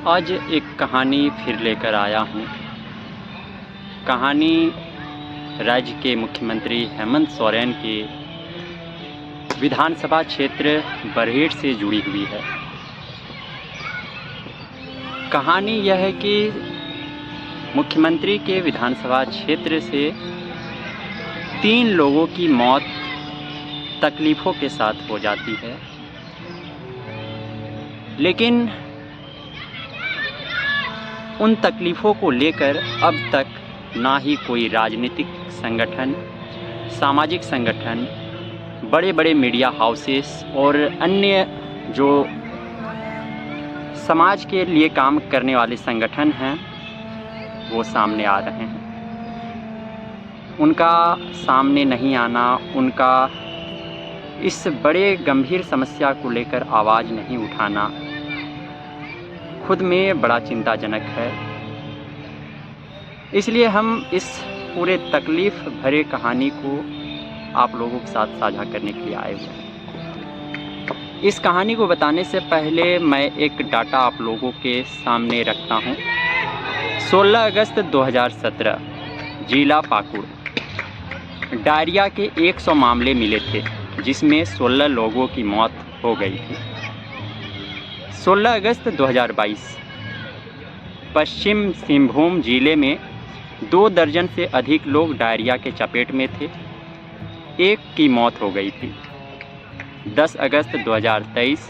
आज एक कहानी फिर लेकर आया हूँ। कहानी राज्य के मुख्यमंत्री हेमंत सोरेन के विधानसभा क्षेत्र बरहेट से जुड़ी हुई है। कहानी यह है कि मुख्यमंत्री के विधानसभा क्षेत्र से 3 लोगों की मौत तकलीफ़ों के साथ हो जाती है, लेकिन उन तकलीफ़ों को लेकर अब तक ना ही कोई राजनीतिक संगठन, सामाजिक संगठन, बड़े बड़े मीडिया हाउसेस और अन्य जो समाज के लिए काम करने वाले संगठन हैं वो सामने आ रहे हैं। उनका सामने नहीं आना, उनका इस बड़े गंभीर समस्या को लेकर आवाज़ नहीं उठाना खुद में बड़ा चिंताजनक है। इसलिए हम इस पूरे तकलीफ़ भरे कहानी को आप लोगों के साथ साझा करने के लिए आए हुए हैं। इस कहानी को बताने से पहले मैं एक डाटा आप लोगों के सामने रखता हूं। 16 अगस्त 2017 जिला पाकुड़ डायरिया के 100 मामले मिले थे, जिसमें 16 लोगों की मौत हो गई थी। 16 अगस्त 2022 पश्चिम सिंहभूम जिले में 2 दर्जन से अधिक लोग डायरिया के चपेट में थे, 1 की मौत हो गई थी। 10 अगस्त 2023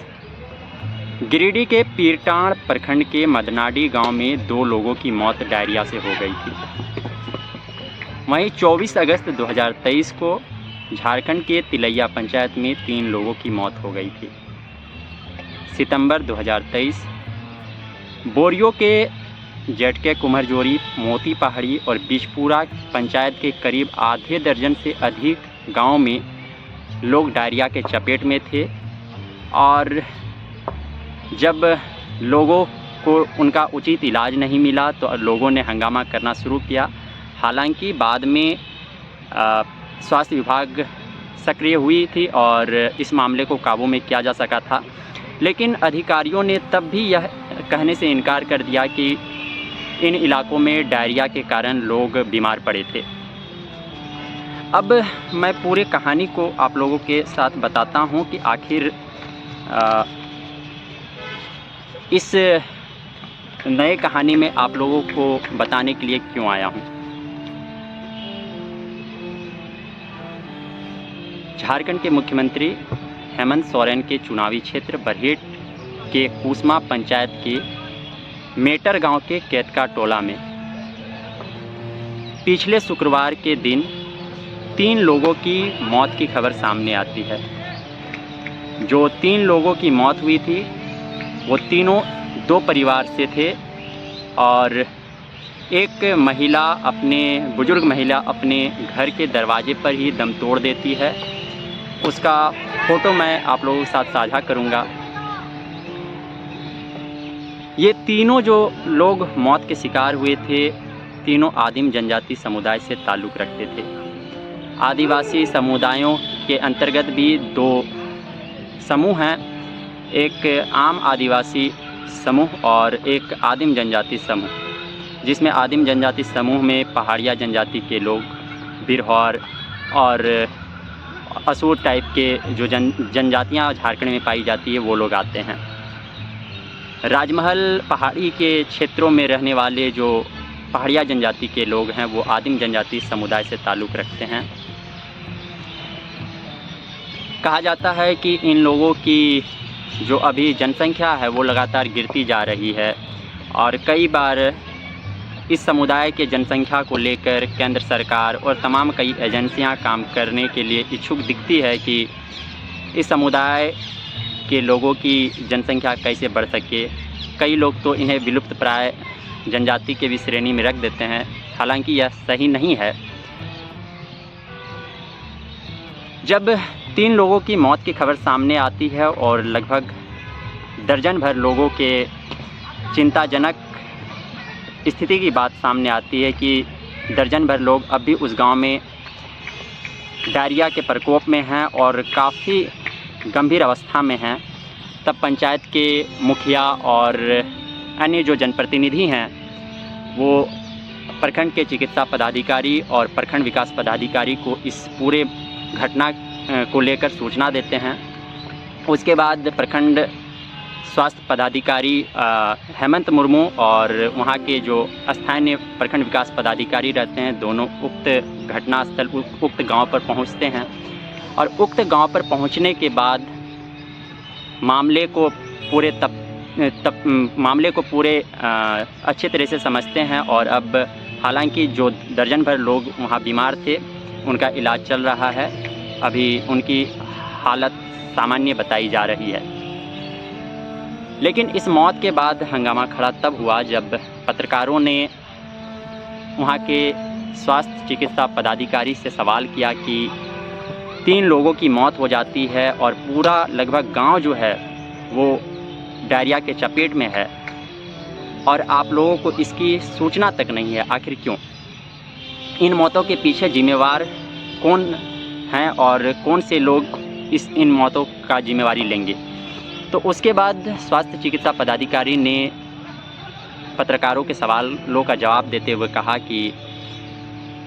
गिरिडीह के पीरटांड़ प्रखंड के मदनाडी गांव में 2 लोगों की मौत डायरिया से हो गई थी। वहीं 24 अगस्त 2023 को झारखंड के तिलैया पंचायत में 3 लोगों की मौत हो गई थी। सितंबर 2023 बोरियो के जेटके कुम्हरजोरी, मोती पहाड़ी और बिजपुरा पंचायत के करीब आधे दर्जन से अधिक गांव में लोग डायरिया के चपेट में थे और जब लोगों को उनका उचित इलाज नहीं मिला तो लोगों ने हंगामा करना शुरू किया। हालांकि बाद में स्वास्थ्य विभाग सक्रिय हुई थी और इस मामले को काबू में किया जा सका था, लेकिन अधिकारियों ने तब भी यह कहने से इनकार कर दिया कि इन इलाकों में डायरिया के कारण लोग बीमार पड़े थे। अब मैं पूरे कहानी को आप लोगों के साथ बताता हूं कि आखिर इस नए कहानी में आप लोगों को बताने के लिए क्यों आया हूं। झारखंड के मुख्यमंत्री हेमंत सोरेन के चुनावी क्षेत्र बरहेट के कुसमा पंचायत के मेटर गांव के केतका टोला में पिछले शुक्रवार के दिन 3 लोगों की मौत की खबर सामने आती है। जो 3 लोगों की मौत हुई थी वो तीनों 2 परिवार से थे और एक महिला, बुजुर्ग महिला अपने घर के दरवाजे पर ही दम तोड़ देती है। उसका फ़ोटो मैं आप लोगों के साथ साझा करूंगा। ये तीनों जो लोग मौत के शिकार हुए थे, तीनों आदिम जनजाति समुदाय से ताल्लुक़ रखते थे। आदिवासी समुदायों के अंतर्गत भी 2 समूह हैं, एक आम आदिवासी समूह और एक आदिम जनजाति समूह, जिसमें आदिम जनजाति समूह में पहाड़िया जनजाति के लोग, बिरहौर और असुर टाइप के जो जनजातियाँ झारखंड में पाई जाती है वो लोग आते हैं। राजमहल पहाड़ी के क्षेत्रों में रहने वाले जो पहाड़िया जनजाति के लोग हैं वो आदिम जनजाति समुदाय से ताल्लुक़ रखते हैं। कहा जाता है कि इन लोगों की जो अभी जनसंख्या है वो लगातार गिरती जा रही है और कई बार इस समुदाय के जनसंख्या को लेकर केंद्र सरकार और तमाम कई एजेंसियां काम करने के लिए इच्छुक दिखती है कि इस समुदाय के लोगों की जनसंख्या कैसे बढ़ सके। कई लोग तो इन्हें विलुप्त प्राय जनजाति के भी श्रेणी में रख देते हैं, हालांकि यह सही नहीं है। जब 3 लोगों की मौत की खबर सामने आती है और लगभग दर्जन भर लोगों के चिंताजनक स्थिति की बात सामने आती है कि दर्जन भर लोग अब भी उस गांव में डायरिया के प्रकोप में हैं और काफ़ी गंभीर अवस्था में हैं, तब पंचायत के मुखिया और अन्य जो जनप्रतिनिधि हैं वो प्रखंड के चिकित्सा पदाधिकारी और प्रखंड विकास पदाधिकारी को इस पूरे घटना को लेकर सूचना देते हैं। उसके बाद प्रखंड स्वास्थ्य पदाधिकारी हेमंत मुर्मू और वहाँ के जो स्थानीय प्रखंड विकास पदाधिकारी रहते हैं, दोनों उक्त घटनास्थल उक्त गांव पर पहुँचते हैं और उक्त गांव पर पहुँचने के बाद मामले को पूरे अच्छे तरह से समझते हैं। और अब हालांकि जो दर्जन भर लोग वहाँ बीमार थे उनका इलाज चल रहा है, अभी उनकी हालत सामान्य बताई जा रही है। लेकिन इस मौत के बाद हंगामा खड़ा तब हुआ जब पत्रकारों ने वहाँ के स्वास्थ्य चिकित्सा पदाधिकारी से सवाल किया कि 3 लोगों की मौत हो जाती है और पूरा लगभग गांव जो है वो डायरिया के चपेट में है और आप लोगों को इसकी सूचना तक नहीं है, आखिर क्यों? इन मौतों के पीछे जिम्मेवार कौन हैं और कौन से लोग इन मौतों का जिम्मेवारी लेंगे? तो उसके बाद स्वास्थ्य चिकित्सा पदाधिकारी ने पत्रकारों के सवालों का जवाब देते हुए कहा कि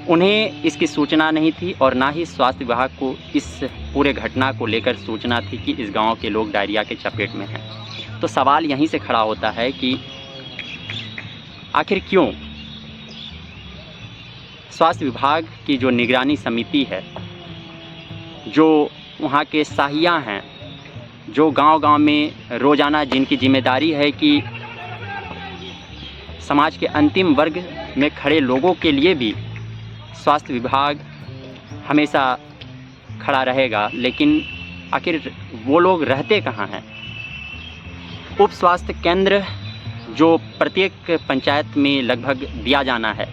उन्हें इसकी सूचना नहीं थी और ना ही स्वास्थ्य विभाग को इस पूरे घटना को लेकर सूचना थी कि इस गांव के लोग डायरिया के चपेट में हैं। तो सवाल यहीं से खड़ा होता है कि आखिर क्यों स्वास्थ्य विभाग की जो निगरानी समिति है, जो वहाँ के साहिया हैं, जो गांव-गांव में रोज़ाना जिनकी जिम्मेदारी है कि समाज के अंतिम वर्ग में खड़े लोगों के लिए भी स्वास्थ्य विभाग हमेशा खड़ा रहेगा, लेकिन आखिर वो लोग रहते कहाँ हैं? उप स्वास्थ्य केंद्र जो प्रत्येक पंचायत में लगभग दिया जाना है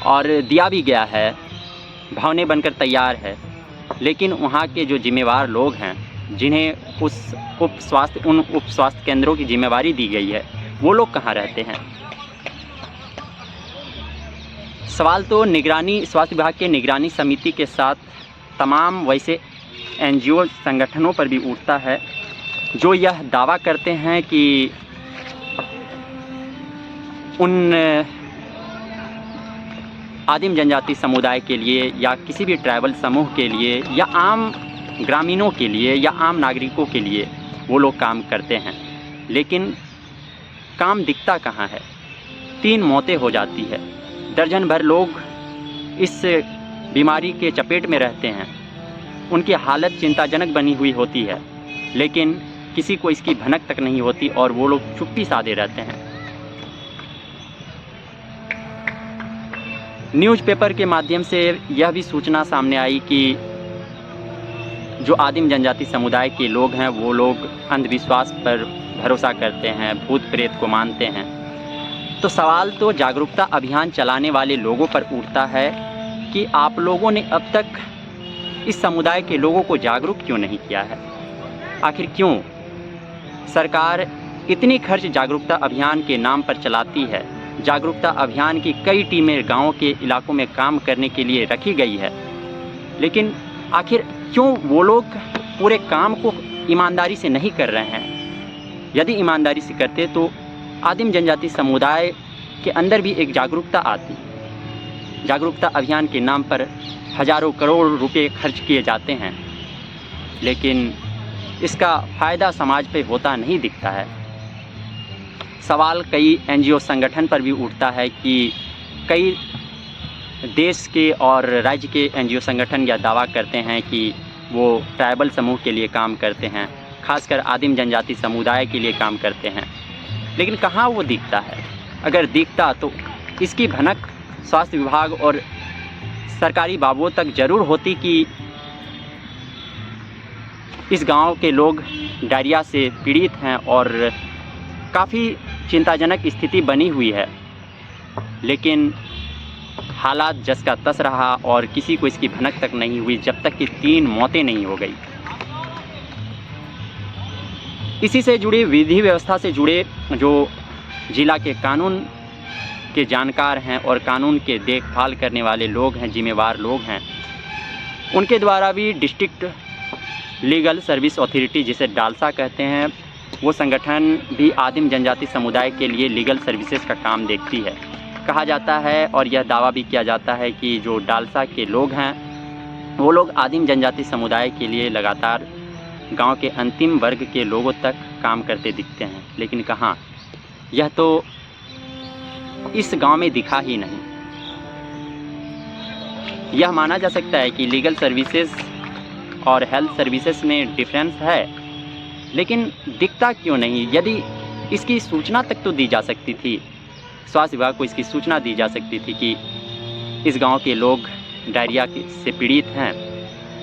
और दिया भी गया है, भवनें बनकर तैयार है, लेकिन वहाँ के जो जिम्मेवार लोग हैं जिन्हें उन उप स्वास्थ्य केंद्रों की जिम्मेवारी दी गई है, वो लोग कहाँ रहते हैं? सवाल तो स्वास्थ्य विभाग के निगरानी समिति के साथ तमाम वैसे एनजीओ संगठनों पर भी उठता है जो यह दावा करते हैं कि उन आदिम जनजाति समुदाय के लिए या किसी भी ट्राइबल समूह के लिए या आम ग्रामीणों के लिए या आम नागरिकों के लिए वो लोग काम करते हैं, लेकिन काम दिखता कहाँ है? 3 मौतें हो जाती है, दर्जन भर लोग इस बीमारी के चपेट में रहते हैं, उनकी हालत चिंताजनक बनी हुई होती है, लेकिन किसी को इसकी भनक तक नहीं होती और वो लोग चुप्पी साधे रहते हैं। न्यूज़पेपर के माध्यम से यह भी सूचना सामने आई कि जो आदिम जनजाति समुदाय के लोग हैं वो लोग अंधविश्वास पर भरोसा करते हैं, भूत प्रेत को मानते हैं। तो सवाल तो जागरूकता अभियान चलाने वाले लोगों पर उठता है कि आप लोगों ने अब तक इस समुदाय के लोगों को जागरूक क्यों नहीं किया है? आखिर क्यों सरकार इतनी खर्च जागरूकता अभियान के नाम पर चलाती है? जागरूकता अभियान की कई टीमें गाँव के इलाकों में काम करने के लिए रखी गई है, लेकिन आखिर क्यों वो लोग पूरे काम को ईमानदारी से नहीं कर रहे हैं? यदि ईमानदारी से करते तो आदिम जनजाति समुदाय के अंदर भी एक जागरूकता आती। जागरूकता अभियान के नाम पर हजारों करोड़ रुपए खर्च किए जाते हैं, लेकिन इसका फ़ायदा समाज पे होता नहीं दिखता है। सवाल कई एनजीओ संगठन पर भी उठता है कि कई देश के और राज्य के एनजीओ संगठन यह दावा करते हैं कि वो ट्राइबल समूह के लिए काम करते हैं, खासकर आदिम जनजाति समुदाय के लिए काम करते हैं, लेकिन कहाँ वो दिखता है? अगर दिखता तो इसकी भनक स्वास्थ्य विभाग और सरकारी बाबुओं तक ज़रूर होती कि इस गांव के लोग डायरिया से पीड़ित हैं और काफ़ी चिंताजनक स्थिति बनी हुई है, लेकिन हालात जस का तस रहा और किसी को इसकी भनक तक नहीं हुई जब तक कि 3 मौतें नहीं हो गई। इसी से जुड़े विधि व्यवस्था से जुड़े जो जिला के कानून के जानकार हैं और कानून के देखभाल करने वाले लोग हैं, जिम्मेवार लोग हैं, उनके द्वारा भी डिस्ट्रिक्ट लीगल सर्विस अथॉरिटी जिसे डालसा कहते हैं, वो संगठन भी आदिम जनजाति समुदाय के लिए लीगल सर्विसेज का काम देखती है। कहा जाता है और यह दावा भी किया जाता है कि जो डालसा के लोग हैं वो लोग आदिम जनजाति समुदाय के लिए लगातार गांव के अंतिम वर्ग के लोगों तक काम करते दिखते हैं, लेकिन कहाँ, यह तो इस गांव में दिखा ही नहीं। यह माना जा सकता है कि लीगल सर्विसेज और हेल्थ सर्विसेज में डिफरेंस है, लेकिन दिखता क्यों नहीं? यदि इसकी सूचना तक तो दी जा सकती थी, स्वास्थ्य विभाग को इसकी सूचना दी जा सकती थी कि इस गांव के लोग डायरिया से पीड़ित हैं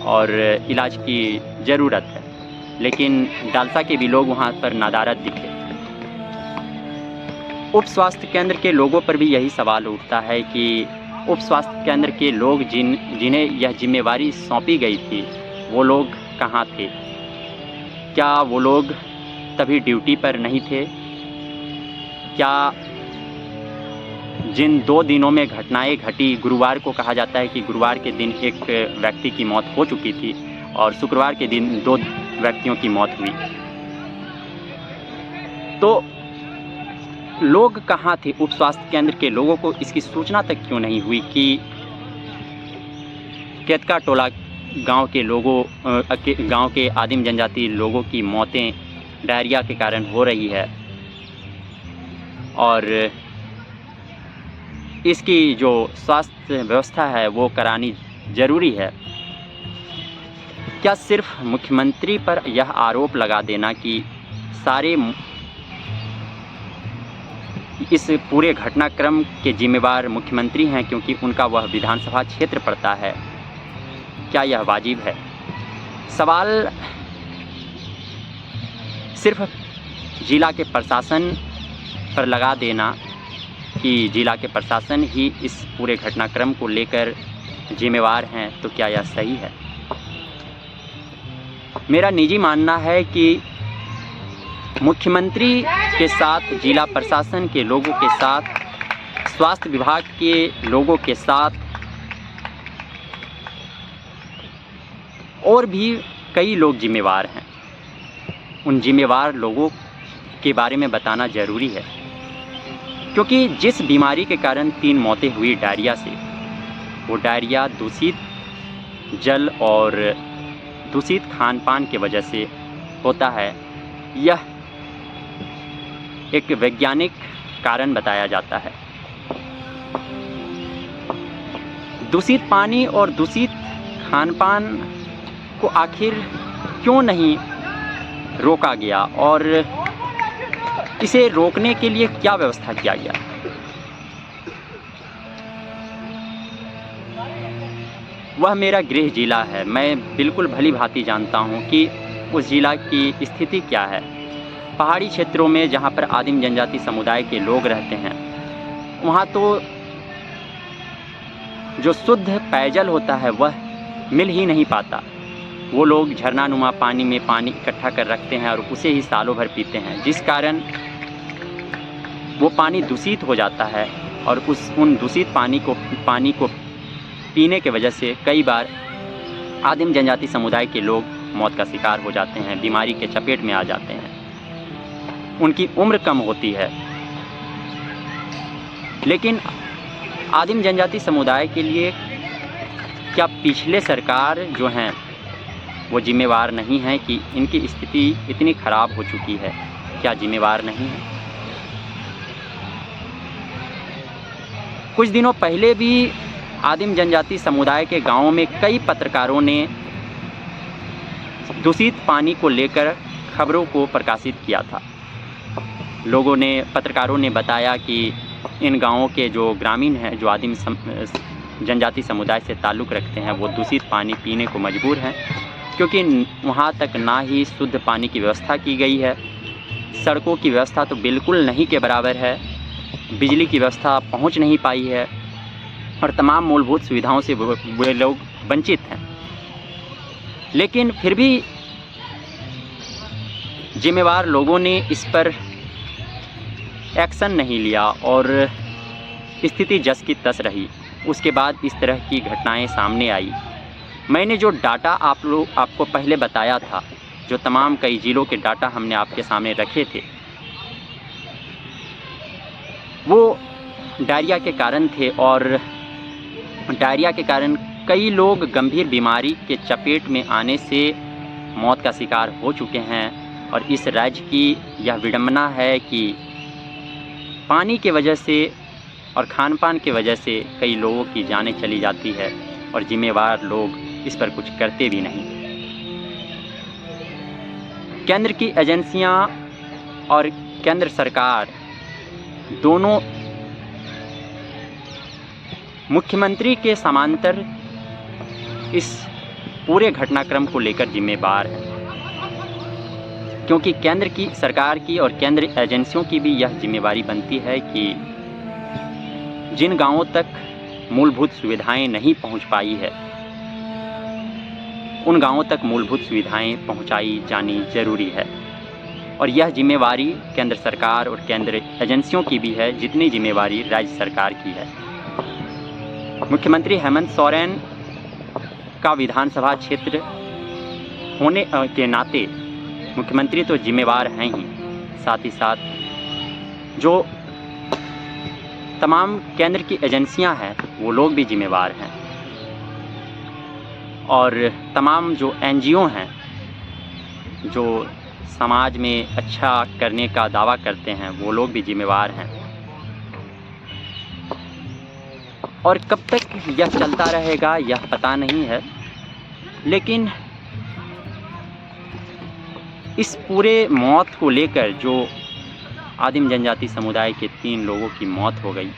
और इलाज की ज़रूरत है, लेकिन डालसा के भी लोग वहां पर नदारद दिखे। उप स्वास्थ्य केंद्र के लोगों पर भी यही सवाल उठता है कि उप स्वास्थ्य केंद्र के लोग जिन्हें यह जिम्मेवारी सौंपी गई थी वो लोग कहाँ थे? क्या वो लोग तभी ड्यूटी पर नहीं थे? क्या जिन 2 दिनों में घटनाएं घटी, गुरुवार को कहा जाता है कि गुरुवार के दिन एक व्यक्ति की मौत हो चुकी थी और शुक्रवार के दिन 2 व्यक्तियों की मौत हुई, तो लोग कहाँ थे? उप स्वास्थ्य केंद्र के लोगों को इसकी सूचना तक क्यों नहीं हुई कि केतका टोला गांव के लोगों गांव के आदिम जनजाति लोगों की मौतें डायरिया के कारण हो रही है और इसकी जो स्वास्थ्य व्यवस्था है वो करानी ज़रूरी है। क्या सिर्फ मुख्यमंत्री पर यह आरोप लगा देना कि सारे इस पूरे घटनाक्रम के जिम्मेवार मुख्यमंत्री हैं क्योंकि उनका वह विधानसभा क्षेत्र पड़ता है, क्या यह वाजिब है? सवाल सिर्फ जिला के प्रशासन पर लगा देना कि जिला के प्रशासन ही इस पूरे घटनाक्रम को लेकर जिम्मेवार हैं, तो क्या यह सही है? मेरा निजी मानना है कि मुख्यमंत्री के साथ, जिला प्रशासन के लोगों के साथ, स्वास्थ्य विभाग के लोगों के साथ और भी कई लोग जिम्मेवार हैं। उन जिम्मेवार लोगों के बारे में बताना ज़रूरी है, क्योंकि जिस बीमारी के कारण 3 मौतें हुई डायरिया से, वो डायरिया दूषित जल और दूषित खान पान की वजह से होता है। यह एक वैज्ञानिक कारण बताया जाता है। दूषित पानी और दूषित खान पान को आखिर क्यों नहीं रोका गया और इसे रोकने के लिए क्या व्यवस्था किया गया? वह मेरा गृह जिला है। मैं बिल्कुल भली भांति जानता हूँ कि उस जिला की स्थिति क्या है। पहाड़ी क्षेत्रों में जहाँ पर आदिम जनजाति समुदाय के लोग रहते हैं, वहाँ तो जो शुद्ध पेयजल होता है वह मिल ही नहीं पाता। वो लोग झरनानुमा पानी में पानी इकट्ठा कर रखते हैं और उसे ही सालों भर पीते हैं, जिस कारण वो पानी दूषित हो जाता है और उन दूषित पानी को पीने की वजह से कई बार आदिम जनजाति समुदाय के लोग मौत का शिकार हो जाते हैं, बीमारी के चपेट में आ जाते हैं। उनकी उम्र कम होती है। लेकिन आदिम जनजाति समुदाय के लिए क्या पिछले सरकार जो हैं वो जिम्मेवार नहीं है कि इनकी स्थिति इतनी ख़राब हो चुकी है? क्या जिम्मेवार नहीं है? कुछ दिनों पहले भी आदिम जनजाति समुदाय के गांवों में कई पत्रकारों ने दूषित पानी को लेकर खबरों को प्रकाशित किया था। पत्रकारों ने बताया कि इन गांवों के जो ग्रामीण हैं, जो आदिम जनजाति समुदाय से ताल्लुक़ रखते हैं, वो दूषित पानी पीने को मजबूर हैं, क्योंकि वहाँ तक ना ही शुद्ध पानी की व्यवस्था की गई है, सड़कों की व्यवस्था तो बिल्कुल नहीं के बराबर है, बिजली की व्यवस्था पहुँच नहीं पाई है और तमाम मूलभूत सुविधाओं से वे लोग वंचित हैं। लेकिन फिर भी जिम्मेवार लोगों ने इस पर एक्शन नहीं लिया और स्थिति जस की तस रही। उसके बाद इस तरह की घटनाएं सामने आई। मैंने जो डाटा आपको पहले बताया था जो तमाम कई ज़िलों के डाटा हमने आपके सामने रखे थे, वो डायरिया के कारण थे और डायरिया के कारण कई लोग गंभीर बीमारी के चपेट में आने से मौत का शिकार हो चुके हैं। और इस राज्य की यह विडंबना है कि पानी की वजह से और खान-पान की वजह से कई लोगों की जानें चली जाती है और जिम्मेवार लोग इस पर कुछ करते भी नहीं। केंद्र की एजेंसियां और केंद्र सरकार दोनों मुख्यमंत्री के समांतर इस पूरे घटनाक्रम को लेकर जिम्मेदार है, क्योंकि केंद्र की सरकार की और केंद्र एजेंसियों की भी यह जिम्मेवारी बनती है कि जिन गांवों तक मूलभूत सुविधाएं नहीं पहुंच पाई है, उन गांवों तक मूलभूत सुविधाएं पहुंचाई जानी जरूरी है। और यह जिम्मेवारी केंद्र सरकार और केंद्र एजेंसियों की भी है, जितनी जिम्मेवारी राज्य सरकार की है। मुख्यमंत्री हेमंत सोरेन का विधानसभा क्षेत्र होने के नाते मुख्यमंत्री तो जिम्मेवार हैं ही, साथ ही साथ जो तमाम केंद्र की एजेंसियां हैं वो लोग भी जिम्मेवार हैं, और तमाम जो एनजीओ हैं जो समाज में अच्छा करने का दावा करते हैं वो लोग भी जिम्मेवार हैं। और कब तक यह चलता रहेगा यह पता नहीं है, लेकिन इस पूरे मौत को लेकर जो आदिम जनजाति समुदाय के 3 लोगों की मौत हो गई,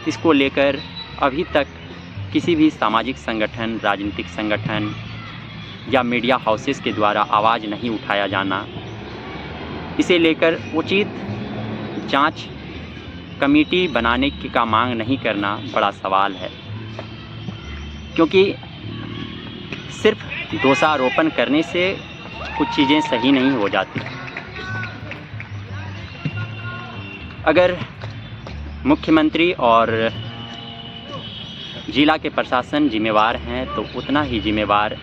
इसको लेकर अभी तक किसी भी सामाजिक संगठन, राजनीतिक संगठन या मीडिया हाउसेस के द्वारा आवाज़ नहीं उठाया जाना, इसे लेकर उचित जांच कमेटी बनाने का मांग नहीं करना बड़ा सवाल है, क्योंकि सिर्फ दोषारोपण करने से कुछ चीज़ें सही नहीं हो जाती। अगर मुख्यमंत्री और जिला के प्रशासन जिम्मेवार हैं तो उतना ही जिम्मेवार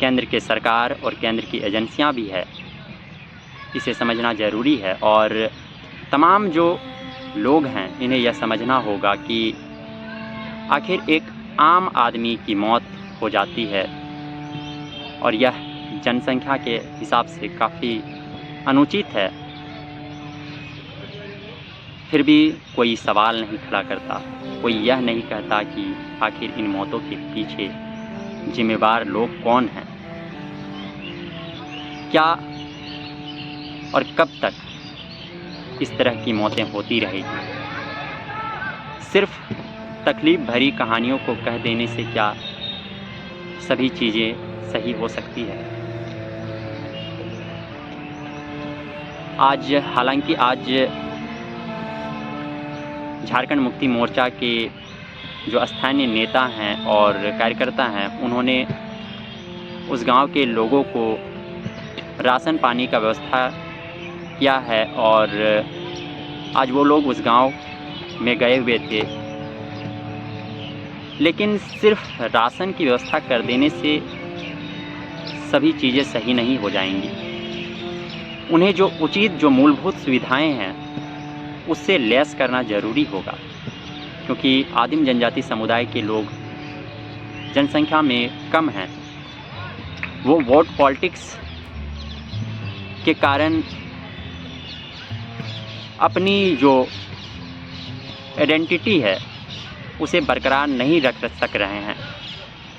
केंद्र के सरकार और केंद्र की एजेंसियां भी है, इसे समझना ज़रूरी है। और तमाम जो लोग हैं इन्हें यह समझना होगा कि आखिर एक आम आदमी की मौत हो जाती है और यह जनसंख्या के हिसाब से काफ़ी अनुचित है, फिर भी कोई सवाल नहीं खड़ा करता, कोई यह नहीं कहता कि आखिर इन मौतों के पीछे जिम्मेवार लोग कौन हैं, क्या और कब तक इस तरह की मौतें होती रहेगी। सिर्फ तकलीफ़ भरी कहानियों को कह देने से क्या सभी चीज़ें सही हो सकती है। हालांकि आज झारखंड मुक्ति मोर्चा के जो स्थानीय नेता हैं और कार्यकर्ता हैं, उन्होंने उस गांव के लोगों को राशन पानी का व्यवस्था किया है और आज वो लोग उस गांव में गए हुए थे, लेकिन सिर्फ राशन की व्यवस्था कर देने से सभी चीज़ें सही नहीं हो जाएंगी। उन्हें जो उचित जो मूलभूत सुविधाएं हैं उससे लैस करना ज़रूरी होगा, क्योंकि आदिम जनजाति समुदाय के लोग जनसंख्या में कम हैं। वो वोट पॉलिटिक्स के कारण अपनी जो आइडेंटिटी है उसे बरकरार नहीं रख सक रहे हैं।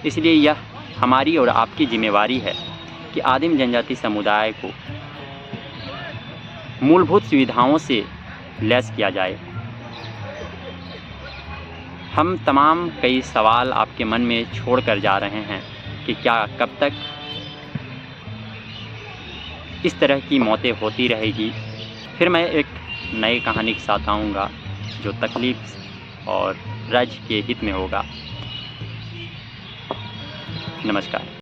इसलिए यह हमारी और आपकी जिम्मेवारी है कि आदिम जनजाति समुदाय को मूलभूत सुविधाओं से लैस किया जाए। हम तमाम कई सवाल आपके मन में छोड़ कर जा रहे हैं कि क्या कब तक इस तरह की मौतें होती रहेगी। फिर मैं एक नई कहानी के साथ आऊँगा जो तकलीफ़ और राज्य के हित में होगा। नमस्कार।